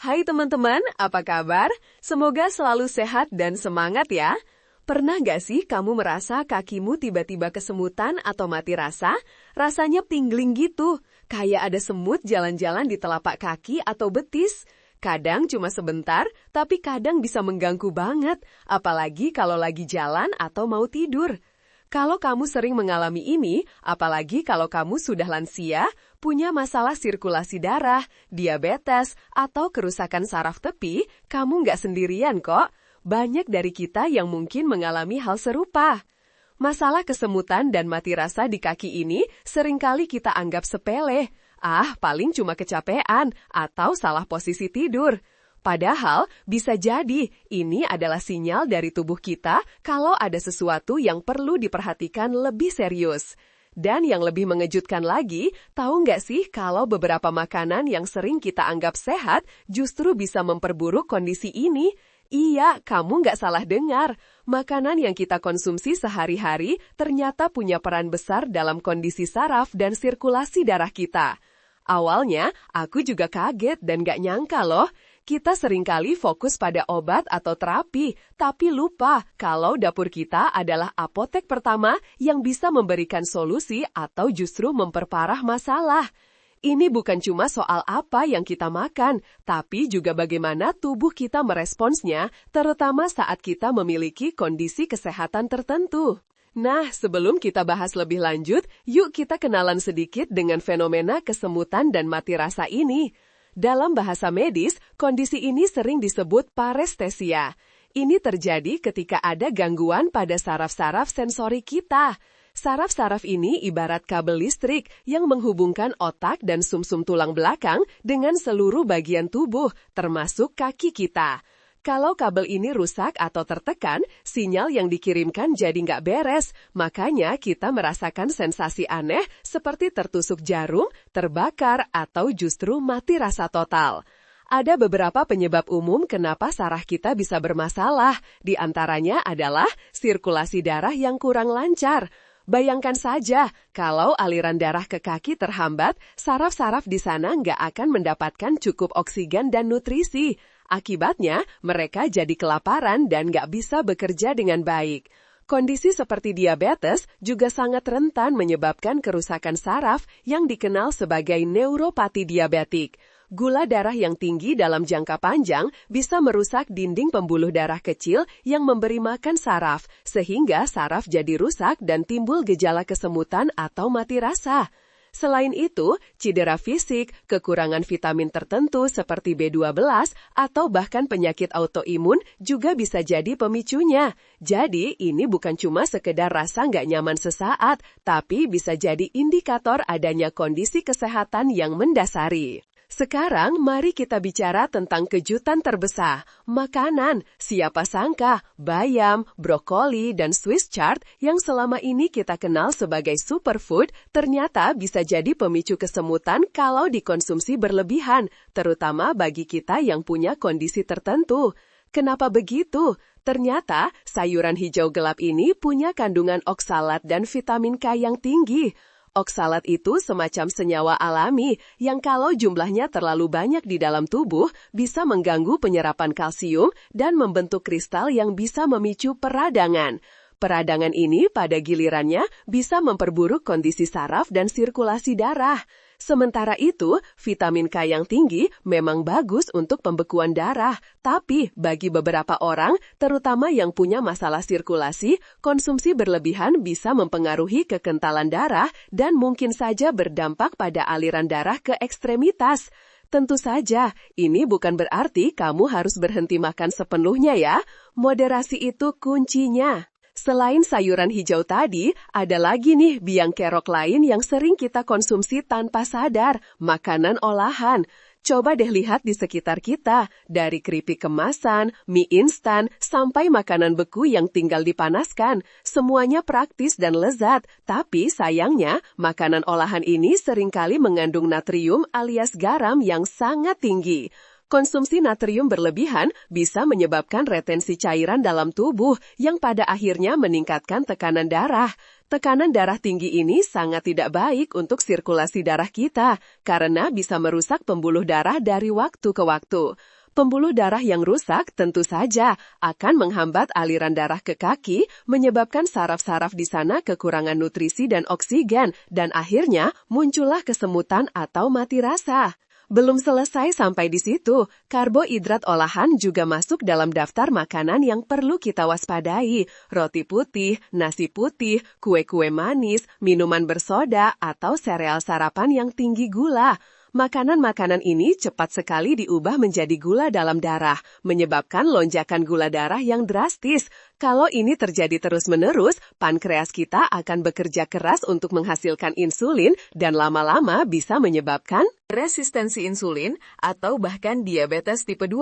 Hai teman-teman, apa kabar? Semoga selalu sehat dan semangat ya. Pernah nggak sih kamu merasa kakimu tiba-tiba kesemutan atau mati rasa? Rasanya tingling gitu, kayak ada semut jalan-jalan di telapak kaki atau betis. Kadang cuma sebentar, tapi kadang bisa mengganggu banget, apalagi kalau lagi jalan atau mau tidur. Kalau kamu sering mengalami ini, apalagi kalau kamu sudah lansia, punya masalah sirkulasi darah, diabetes, atau kerusakan saraf tepi, kamu nggak sendirian kok. Banyak dari kita yang mungkin mengalami hal serupa. Masalah kesemutan dan mati rasa di kaki ini seringkali kita anggap sepele. Paling cuma kecapean atau salah posisi tidur. Padahal, bisa jadi ini adalah sinyal dari tubuh kita kalau ada sesuatu yang perlu diperhatikan lebih serius. Dan yang lebih mengejutkan lagi, tahu nggak sih kalau beberapa makanan yang sering kita anggap sehat justru bisa memperburuk kondisi ini? Iya, kamu nggak salah dengar. Makanan yang kita konsumsi sehari-hari ternyata punya peran besar dalam kondisi saraf dan sirkulasi darah kita. Awalnya, aku juga kaget dan nggak nyangka loh. Kita seringkali fokus pada obat atau terapi, tapi lupa kalau dapur kita adalah apotek pertama yang bisa memberikan solusi atau justru memperparah masalah. Ini bukan cuma soal apa yang kita makan, tapi juga bagaimana tubuh kita meresponsnya, terutama saat kita memiliki kondisi kesehatan tertentu. Nah, sebelum kita bahas lebih lanjut, yuk kita kenalan sedikit dengan fenomena kesemutan dan mati rasa ini. Dalam bahasa medis, kondisi ini sering disebut parestesia. Ini terjadi ketika ada gangguan pada saraf-saraf sensori kita. Saraf-saraf ini ibarat kabel listrik yang menghubungkan otak dan sumsum tulang belakang dengan seluruh bagian tubuh, termasuk kaki kita. Kalau kabel ini rusak atau tertekan, sinyal yang dikirimkan jadi nggak beres. Makanya kita merasakan sensasi aneh seperti tertusuk jarum, terbakar, atau justru mati rasa total. Ada beberapa penyebab umum kenapa saraf kita bisa bermasalah. Di antaranya adalah sirkulasi darah yang kurang lancar. Bayangkan saja, kalau aliran darah ke kaki terhambat, saraf-saraf di sana nggak akan mendapatkan cukup oksigen dan nutrisi. Akibatnya, mereka jadi kelaparan dan nggak bisa bekerja dengan baik. Kondisi seperti diabetes juga sangat rentan menyebabkan kerusakan saraf yang dikenal sebagai neuropati diabetik. Gula darah yang tinggi dalam jangka panjang bisa merusak dinding pembuluh darah kecil yang memberi makan saraf, sehingga saraf jadi rusak dan timbul gejala kesemutan atau mati rasa. Selain itu, cedera fisik, kekurangan vitamin tertentu seperti B12, atau bahkan penyakit autoimun juga bisa jadi pemicunya. Jadi, ini bukan cuma sekedar rasa nggak nyaman sesaat, tapi bisa jadi indikator adanya kondisi kesehatan yang mendasari. Sekarang, mari kita bicara tentang kejutan terbesar. Makanan, siapa sangka, bayam, brokoli, dan Swiss chard yang selama ini kita kenal sebagai superfood, ternyata bisa jadi pemicu kesemutan kalau dikonsumsi berlebihan, terutama bagi kita yang punya kondisi tertentu. Kenapa begitu? Ternyata, sayuran hijau gelap ini punya kandungan oksalat dan vitamin K yang tinggi. Oksalat itu semacam senyawa alami yang kalau jumlahnya terlalu banyak di dalam tubuh bisa mengganggu penyerapan kalsium dan membentuk kristal yang bisa memicu peradangan. Peradangan ini pada gilirannya bisa memperburuk kondisi saraf dan sirkulasi darah. Sementara itu, vitamin K yang tinggi memang bagus untuk pembekuan darah, tapi bagi beberapa orang, terutama yang punya masalah sirkulasi, konsumsi berlebihan bisa mempengaruhi kekentalan darah dan mungkin saja berdampak pada aliran darah ke ekstremitas. Tentu saja, ini bukan berarti kamu harus berhenti makan sepenuhnya ya. Moderasi itu kuncinya. Selain sayuran hijau tadi, ada lagi nih biang kerok lain yang sering kita konsumsi tanpa sadar, makanan olahan. Coba deh lihat di sekitar kita, dari keripik kemasan, mie instan, sampai makanan beku yang tinggal dipanaskan. Semuanya praktis dan lezat, tapi sayangnya makanan olahan ini seringkali mengandung natrium alias garam yang sangat tinggi. Konsumsi natrium berlebihan bisa menyebabkan retensi cairan dalam tubuh yang pada akhirnya meningkatkan tekanan darah. Tekanan darah tinggi ini sangat tidak baik untuk sirkulasi darah kita karena bisa merusak pembuluh darah dari waktu ke waktu. Pembuluh darah yang rusak tentu saja akan menghambat aliran darah ke kaki, menyebabkan saraf-saraf di sana kekurangan nutrisi dan oksigen, dan akhirnya muncullah kesemutan atau mati rasa. Belum selesai sampai di situ, karbohidrat olahan juga masuk dalam daftar makanan yang perlu kita waspadai. Roti putih, nasi putih, kue-kue manis, minuman bersoda, atau sereal sarapan yang tinggi gula. Makanan-makanan ini cepat sekali diubah menjadi gula dalam darah, menyebabkan lonjakan gula darah yang drastis. Kalau ini terjadi terus-menerus, pankreas kita akan bekerja keras untuk menghasilkan insulin dan lama-lama bisa menyebabkan resistensi insulin atau bahkan diabetes tipe 2.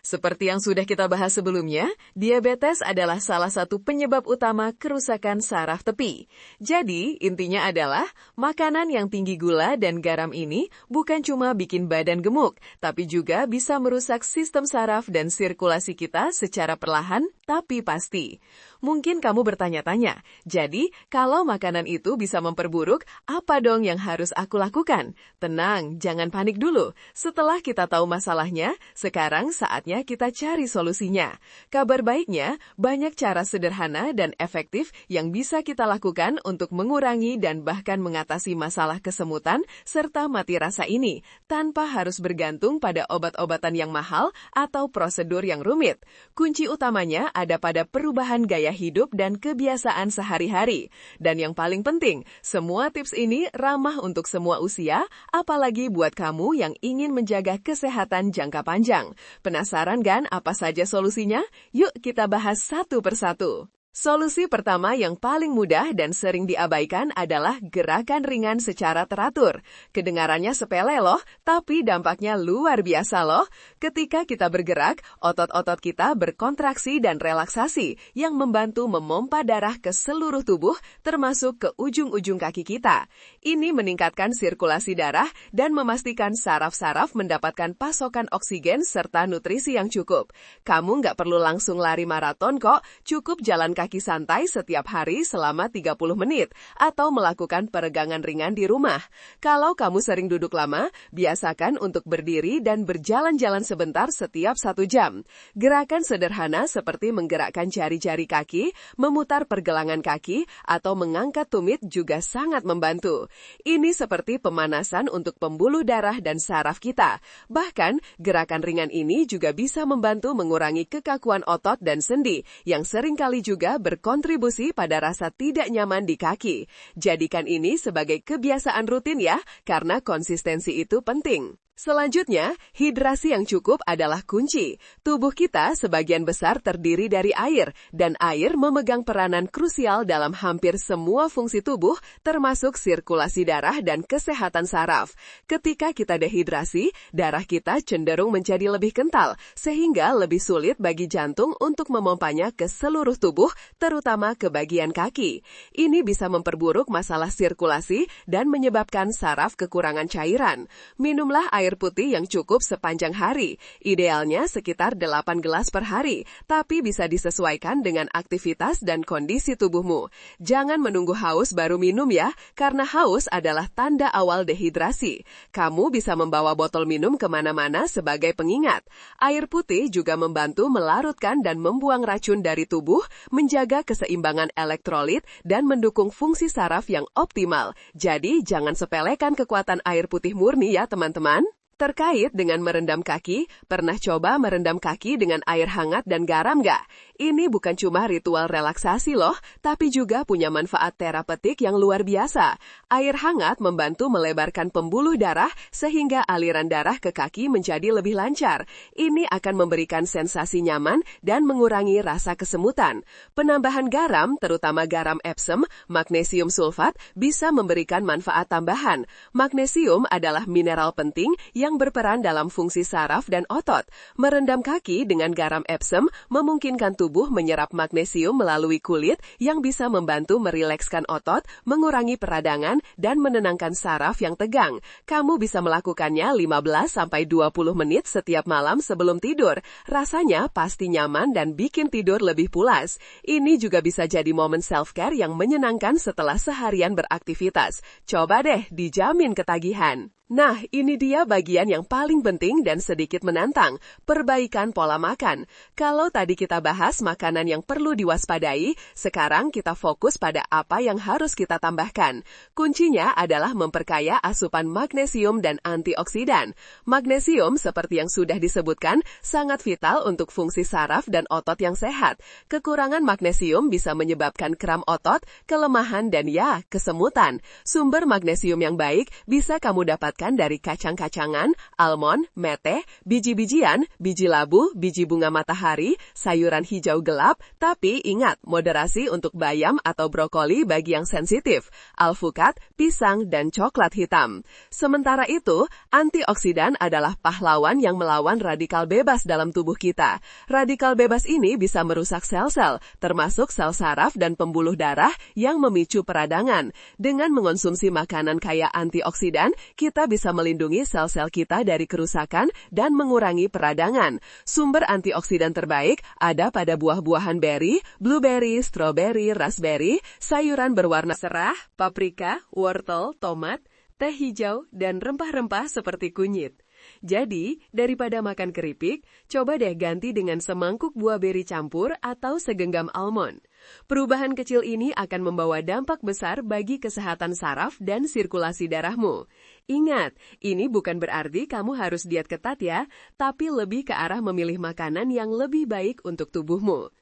Seperti yang sudah kita bahas sebelumnya, diabetes adalah salah satu penyebab utama kerusakan saraf tepi. Jadi, intinya adalah makanan yang tinggi gula dan garam ini bukan cuma bikin badan gemuk, tapi juga bisa merusak sistem saraf dan sirkulasi kita secara perlahan tapi pasti. Mungkin kamu bertanya-tanya, jadi kalau makanan itu bisa memperburuk, apa dong yang harus aku lakukan? Tenang, jangan panik dulu. Setelah kita tahu masalahnya, sekarang saatnya kita cari solusinya. Kabar baiknya, banyak cara sederhana dan efektif yang bisa kita lakukan untuk mengurangi dan bahkan mengatasi masalah kesemutan serta mati rasa ini, tanpa harus bergantung pada obat-obatan yang mahal atau prosedur yang rumit. Kunci utamanya ada pada perubahan gaya hidup dan kebiasaan sehari-hari. Dan yang paling penting, semua tips ini ramah untuk semua usia, apalagi buat kamu yang ingin menjaga kesehatan jangka panjang. Penasaran kan apa saja solusinya? Yuk kita bahas satu persatu. Solusi pertama yang paling mudah dan sering diabaikan adalah gerakan ringan secara teratur. Kedengarannya sepele loh, tapi dampaknya luar biasa loh. Ketika kita bergerak, otot-otot kita berkontraksi dan relaksasi yang membantu memompa darah ke seluruh tubuh, termasuk ke ujung-ujung kaki kita. Ini meningkatkan sirkulasi darah dan memastikan saraf-saraf mendapatkan pasokan oksigen serta nutrisi yang cukup. Kamu nggak perlu langsung lari maraton kok, cukup jalan kaki santai setiap hari selama 30 menit atau melakukan peregangan ringan di rumah. Kalau kamu sering duduk lama, biasakan untuk berdiri dan berjalan-jalan sebentar setiap 1 jam. Gerakan sederhana seperti menggerakkan jari-jari kaki, memutar pergelangan kaki, atau mengangkat tumit juga sangat membantu. Ini seperti pemanasan untuk pembuluh darah dan saraf kita. Bahkan, gerakan ringan ini juga bisa membantu mengurangi kekakuan otot dan sendi yang seringkali juga berkontribusi pada rasa tidak nyaman di kaki. Jadikan ini sebagai kebiasaan rutin ya, karena konsistensi itu penting. Selanjutnya, hidrasi yang cukup adalah kunci. Tubuh kita sebagian besar terdiri dari air, dan air memegang peranan krusial dalam hampir semua fungsi tubuh, termasuk sirkulasi darah dan kesehatan saraf. Ketika kita dehidrasi, darah kita cenderung menjadi lebih kental, sehingga lebih sulit bagi jantung untuk memompanya ke seluruh tubuh, terutama ke bagian kaki. Ini bisa memperburuk masalah sirkulasi dan menyebabkan saraf kekurangan cairan. Minumlah air putih yang cukup sepanjang hari, idealnya sekitar 8 gelas per hari, tapi bisa disesuaikan dengan aktivitas dan kondisi tubuhmu. Jangan menunggu haus baru minum ya, karena haus adalah tanda awal dehidrasi. Kamu bisa membawa botol minum kemana-mana sebagai pengingat. Air putih juga membantu melarutkan dan membuang racun dari tubuh, menjaga keseimbangan elektrolit, dan mendukung fungsi saraf yang optimal. Jadi, jangan sepelekan kekuatan air putih murni ya teman-teman. Terkait dengan merendam kaki, pernah coba merendam kaki dengan air hangat dan garam nggak? Ini bukan cuma ritual relaksasi loh, tapi juga punya manfaat terapeutik yang luar biasa. Air hangat membantu melebarkan pembuluh darah sehingga aliran darah ke kaki menjadi lebih lancar. Ini akan memberikan sensasi nyaman dan mengurangi rasa kesemutan. Penambahan garam, terutama garam Epsom, magnesium sulfat, bisa memberikan manfaat tambahan. Magnesium adalah mineral penting yang berperan dalam fungsi saraf dan otot. Merendam kaki dengan garam Epsom memungkinkan tubuh menyerap magnesium melalui kulit yang bisa membantu merilekskan otot, mengurangi peradangan, dan menenangkan saraf yang tegang. Kamu bisa melakukannya 15-20 menit setiap malam sebelum tidur. Rasanya pasti nyaman dan bikin tidur lebih pulas. Ini juga bisa jadi momen self-care yang menyenangkan setelah seharian beraktivitas. Coba deh, dijamin ketagihan. Nah, ini dia bagian yang paling penting dan sedikit menantang, perbaikan pola makan. Kalau tadi kita bahas makanan yang perlu diwaspadai, sekarang kita fokus pada apa yang harus kita tambahkan. Kuncinya adalah memperkaya asupan magnesium dan antioksidan. Magnesium, seperti yang sudah disebutkan, sangat vital untuk fungsi saraf dan otot yang sehat. Kekurangan magnesium bisa menyebabkan kram otot, kelemahan, dan ya, kesemutan. Sumber magnesium yang baik bisa kamu dapatkan dari kacang-kacangan, almond, mete, biji-bijian, biji labu, biji bunga matahari, sayuran hijau gelap, tapi ingat, moderasi untuk bayam atau brokoli bagi yang sensitif, alpukat, pisang, dan coklat hitam. Sementara itu, antioksidan adalah pahlawan yang melawan radikal bebas dalam tubuh kita. Radikal bebas ini bisa merusak sel-sel, termasuk sel saraf dan pembuluh darah yang memicu peradangan. Dengan mengonsumsi makanan kaya antioksidan, kita bisa melindungi sel-sel kita dari kerusakan dan mengurangi peradangan. Sumber antioksidan terbaik ada pada buah-buahan beri, blueberry, strawberry, raspberry, sayuran berwarna serah, paprika, wortel, tomat, teh hijau, dan rempah-rempah seperti kunyit. Jadi, daripada makan keripik, coba deh ganti dengan semangkuk buah beri campur atau segenggam almond. Perubahan kecil ini akan membawa dampak besar bagi kesehatan saraf dan sirkulasi darahmu. Ingat, ini bukan berarti kamu harus diet ketat ya, tapi lebih ke arah memilih makanan yang lebih baik untuk tubuhmu.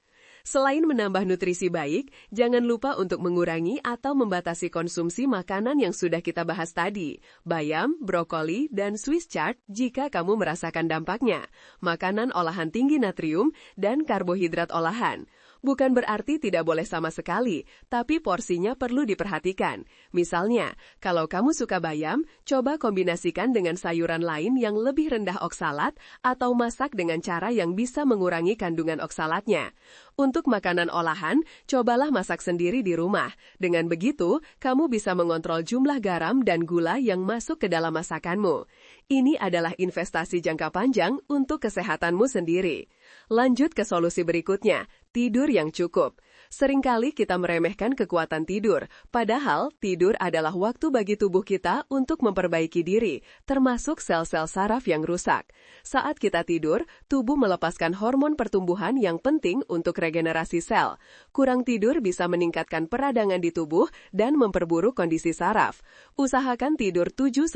Selain menambah nutrisi baik, jangan lupa untuk mengurangi atau membatasi konsumsi makanan yang sudah kita bahas tadi, bayam, brokoli, dan Swiss chard jika kamu merasakan dampaknya, makanan olahan tinggi natrium, dan karbohidrat olahan. Bukan berarti tidak boleh sama sekali, tapi porsinya perlu diperhatikan. Misalnya, kalau kamu suka bayam, coba kombinasikan dengan sayuran lain yang lebih rendah oksalat atau masak dengan cara yang bisa mengurangi kandungan oksalatnya. Untuk makanan olahan, cobalah masak sendiri di rumah. Dengan begitu, kamu bisa mengontrol jumlah garam dan gula yang masuk ke dalam masakanmu. Ini adalah investasi jangka panjang untuk kesehatanmu sendiri. Lanjut ke solusi berikutnya, tidur yang cukup. Seringkali kita meremehkan kekuatan tidur, padahal tidur adalah waktu bagi tubuh kita untuk memperbaiki diri, termasuk sel-sel saraf yang rusak. Saat kita tidur, tubuh melepaskan hormon pertumbuhan yang penting untuk regenerasi sel. Kurang tidur bisa meningkatkan peradangan di tubuh dan memperburuk kondisi saraf. Usahakan tidur 7-9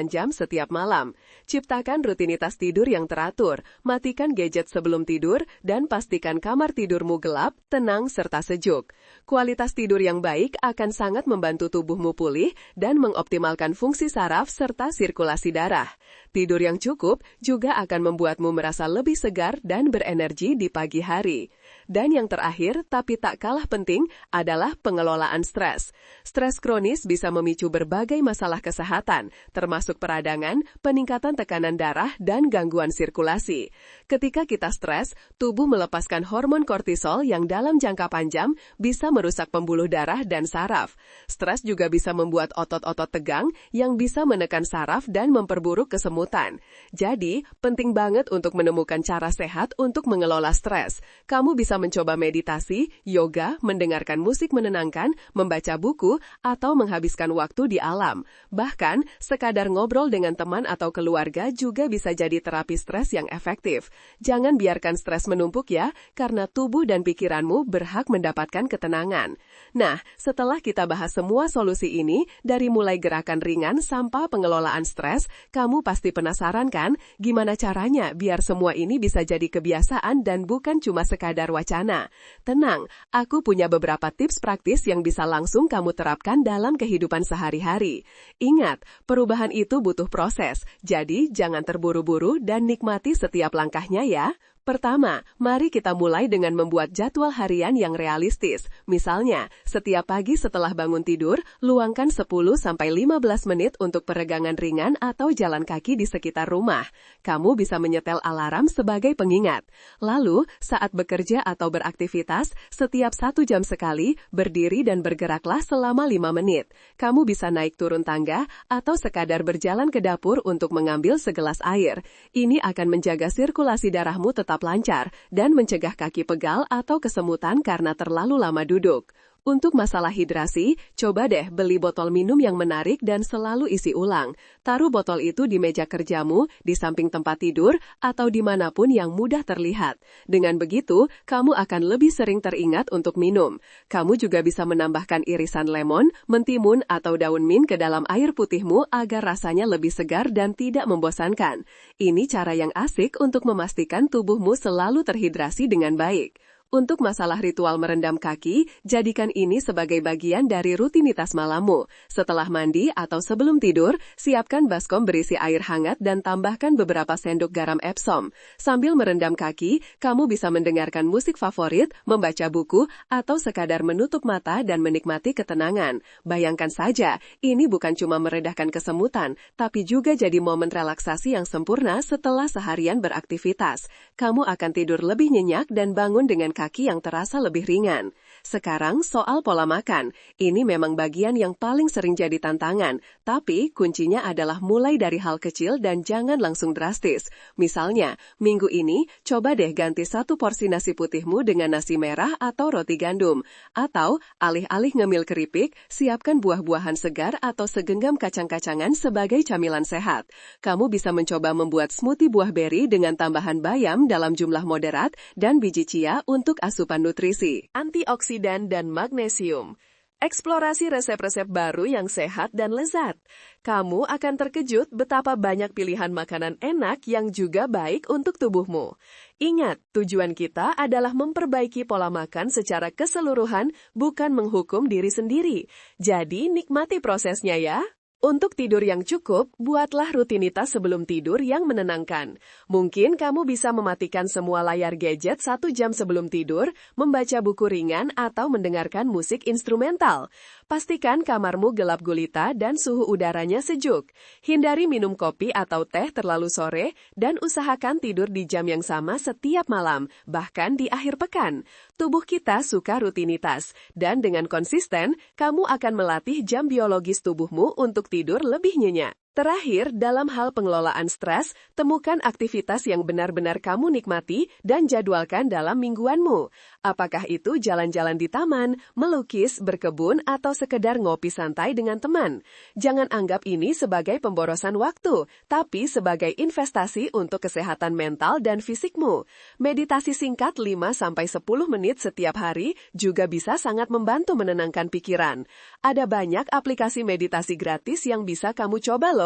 jam setiap malam. Ciptakan rutinitas tidur yang teratur, matikan gadget sebelum tidur, dan pastikan kamar tidurmu gelap, tenang, serta sejuk. Kualitas tidur yang baik akan sangat membantu tubuhmu pulih dan mengoptimalkan fungsi saraf serta sirkulasi darah. Tidur yang cukup juga akan membuatmu merasa lebih segar dan berenergi di pagi hari. Dan yang terakhir, tapi tak kalah penting, adalah pengelolaan stres. Stres kronis bisa memicu berbagai masalah kesehatan, termasuk peradangan, peningkatan tekanan darah, dan gangguan sirkulasi. Ketika kita stres, tubuh melepaskan hormon kortisol yang dalam jangka panjang bisa merusak pembuluh darah dan saraf. Stres juga bisa membuat otot-otot tegang yang bisa menekan saraf dan memperburuk kesemutan. Jadi, penting banget untuk menemukan cara sehat untuk mengelola stres. Kamu bisa mencoba meditasi, yoga, mendengarkan musik menenangkan, membaca buku, atau menghabiskan waktu di alam. Bahkan, sekadar ngobrol dengan teman atau keluarga juga bisa jadi terapi stres yang efektif. Jangan biarkan stres menumpuk ya, karena tubuh dan pikiranmu berhak mendapatkan ketenangan. Nah, setelah kita bahas semua solusi ini, dari mulai gerakan ringan sampai pengelolaan stres, kamu pasti penasaran kan, gimana caranya biar semua ini bisa jadi kebiasaan dan bukan cuma sekadar wacana. Tenang, aku punya beberapa tips praktis yang bisa langsung kamu terapkan dalam kehidupan sehari-hari. Ingat, perubahan itu butuh proses, jadi jangan terburu-buru dan nikmati setiap langkahnya ya. Pertama, mari kita mulai dengan membuat jadwal harian yang realistis. Misalnya, setiap pagi setelah bangun tidur, luangkan 10-15 menit untuk peregangan ringan atau jalan kaki di sekitar rumah. Kamu bisa menyetel alarm sebagai pengingat. Lalu, saat bekerja atau beraktivitas, setiap 1 jam sekali, berdiri dan bergeraklah selama 5 menit. Kamu bisa naik turun tangga atau sekadar berjalan ke dapur untuk mengambil segelas air. Ini akan menjaga sirkulasi darahmu tetap lancar dan mencegah kaki pegal atau kesemutan karena terlalu lama duduk. Untuk masalah hidrasi, coba deh beli botol minum yang menarik dan selalu isi ulang. Taruh botol itu di meja kerjamu, di samping tempat tidur, atau dimanapun yang mudah terlihat. Dengan begitu, kamu akan lebih sering teringat untuk minum. Kamu juga bisa menambahkan irisan lemon, mentimun, atau daun mint ke dalam air putihmu agar rasanya lebih segar dan tidak membosankan. Ini cara yang asik untuk memastikan tubuhmu selalu terhidrasi dengan baik. Untuk masalah ritual merendam kaki, jadikan ini sebagai bagian dari rutinitas malammu. Setelah mandi atau sebelum tidur, siapkan baskom berisi air hangat dan tambahkan beberapa sendok garam Epsom. Sambil merendam kaki, kamu bisa mendengarkan musik favorit, membaca buku, atau sekadar menutup mata dan menikmati ketenangan. Bayangkan saja, ini bukan cuma meredahkan kesemutan, tapi juga jadi momen relaksasi yang sempurna setelah seharian beraktivitas. Kamu akan tidur lebih nyenyak dan bangun dengan kaki yang terasa lebih ringan. Sekarang soal pola makan. Ini memang bagian yang paling sering jadi tantangan, tapi kuncinya adalah mulai dari hal kecil dan jangan langsung drastis. Misalnya, minggu ini coba deh ganti 1 porsi nasi putihmu dengan nasi merah atau roti gandum. Atau alih-alih ngemil keripik, siapkan buah-buahan segar atau segenggam kacang-kacangan sebagai camilan sehat. Kamu bisa mencoba membuat smoothie buah beri dengan tambahan bayam dalam jumlah moderat dan biji chia untuk asupan nutrisi, antioksidan, dan magnesium. Eksplorasi resep-resep baru yang sehat dan lezat. Kamu akan terkejut betapa banyak pilihan makanan enak yang juga baik untuk tubuhmu. Ingat, tujuan kita adalah memperbaiki pola makan secara keseluruhan, bukan menghukum diri sendiri. Jadi, nikmati prosesnya ya. Untuk tidur yang cukup, buatlah rutinitas sebelum tidur yang menenangkan. Mungkin kamu bisa mematikan semua layar gadget 1 jam sebelum tidur, membaca buku ringan, atau mendengarkan musik instrumental. Pastikan kamarmu gelap gulita dan suhu udaranya sejuk. Hindari minum kopi atau teh terlalu sore, dan usahakan tidur di jam yang sama setiap malam, bahkan di akhir pekan. Tubuh kita suka rutinitas, dan dengan konsisten, kamu akan melatih jam biologis tubuhmu untuk tidur lebih nyenyak. Terakhir, dalam hal pengelolaan stres, temukan aktivitas yang benar-benar kamu nikmati dan jadwalkan dalam mingguanmu. Apakah itu jalan-jalan di taman, melukis, berkebun, atau sekedar ngopi santai dengan teman. Jangan anggap ini sebagai pemborosan waktu, tapi sebagai investasi untuk kesehatan mental dan fisikmu. Meditasi singkat 5-10 menit setiap hari juga bisa sangat membantu menenangkan pikiran. Ada banyak aplikasi meditasi gratis yang bisa kamu coba loh.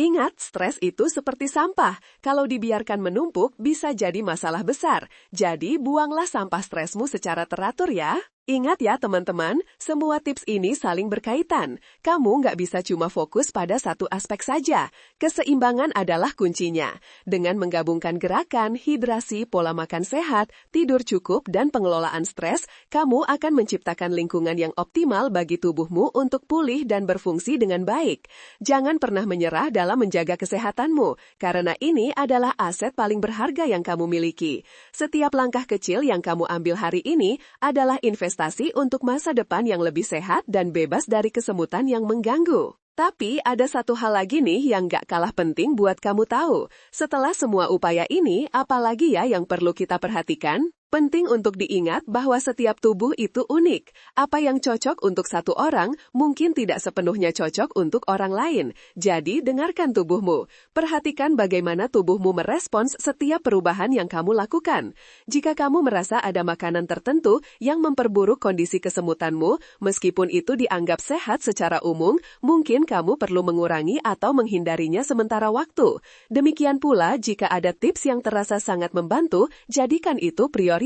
Ingat, stres itu seperti sampah. Kalau dibiarkan menumpuk, bisa jadi masalah besar. Jadi, buanglah sampah stresmu secara teratur ya. Ingat ya teman-teman, semua tips ini saling berkaitan. Kamu nggak bisa cuma fokus pada satu aspek saja. Keseimbangan adalah kuncinya. Dengan menggabungkan gerakan, hidrasi, pola makan sehat, tidur cukup, dan pengelolaan stres, kamu akan menciptakan lingkungan yang optimal bagi tubuhmu untuk pulih dan berfungsi dengan baik. Jangan pernah menyerah dalam menjaga kesehatanmu, karena ini adalah aset paling berharga yang kamu miliki. Setiap langkah kecil yang kamu ambil hari ini adalah investasi untuk masa depan yang lebih sehat dan bebas dari kesemutan yang mengganggu. Tapi ada satu hal lagi nih yang gak kalah penting buat kamu tahu. Setelah semua upaya ini, apalagi ya yang perlu kita perhatikan? Penting untuk diingat bahwa setiap tubuh itu unik. Apa yang cocok untuk satu orang, mungkin tidak sepenuhnya cocok untuk orang lain. Jadi, dengarkan tubuhmu. Perhatikan bagaimana tubuhmu merespons setiap perubahan yang kamu lakukan. Jika kamu merasa ada makanan tertentu yang memperburuk kondisi kesemutanmu, meskipun itu dianggap sehat secara umum, mungkin kamu perlu mengurangi atau menghindarinya sementara waktu. Demikian pula, jika ada tips yang terasa sangat membantu, jadikan itu prioritas.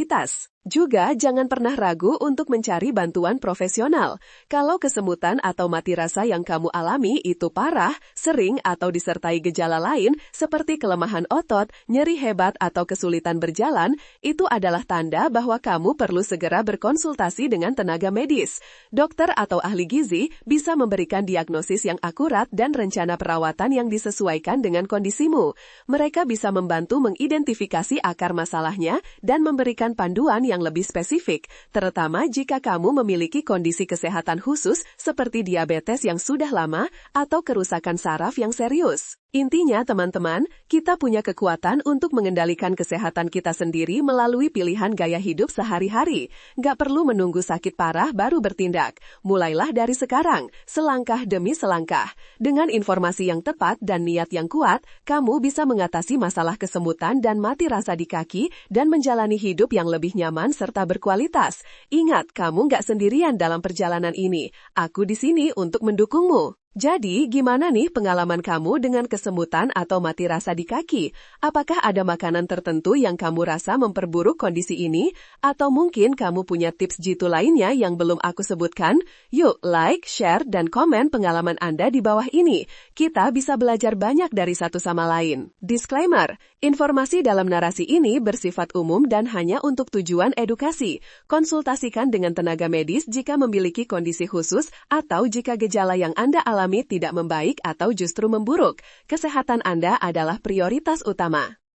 Juga jangan pernah ragu untuk mencari bantuan profesional. Kalau kesemutan atau mati rasa yang kamu alami itu parah, sering atau disertai gejala lain seperti kelemahan otot, nyeri hebat atau kesulitan berjalan, itu adalah tanda bahwa kamu perlu segera berkonsultasi dengan tenaga medis. Dokter atau ahli gizi bisa memberikan diagnosis yang akurat dan rencana perawatan yang disesuaikan dengan kondisimu. Mereka bisa membantu mengidentifikasi akar masalahnya dan memberikan panduan yang lebih spesifik, terutama jika kamu memiliki kondisi kesehatan khusus seperti diabetes yang sudah lama atau kerusakan saraf yang serius. Intinya teman-teman, kita punya kekuatan untuk mengendalikan kesehatan kita sendiri melalui pilihan gaya hidup sehari-hari. Gak perlu menunggu sakit parah baru bertindak. Mulailah dari sekarang, selangkah demi selangkah. Dengan informasi yang tepat dan niat yang kuat, kamu bisa mengatasi masalah kesemutan dan mati rasa di kaki dan menjalani hidup yang lebih nyaman serta berkualitas. Ingat, kamu gak sendirian dalam perjalanan ini. Aku di sini untuk mendukungmu. Jadi, gimana nih pengalaman kamu dengan kesemutan atau mati rasa di kaki? Apakah ada makanan tertentu yang kamu rasa memperburuk kondisi ini? Atau mungkin kamu punya tips jitu lainnya yang belum aku sebutkan? Yuk, like, share, dan komen pengalaman Anda di bawah ini. Kita bisa belajar banyak dari satu sama lain. Disclaimer, informasi dalam narasi ini bersifat umum dan hanya untuk tujuan edukasi. Konsultasikan dengan tenaga medis jika memiliki kondisi khusus atau jika gejala yang Anda alami tidak membaik atau justru memburuk. Kesehatan Anda adalah prioritas utama.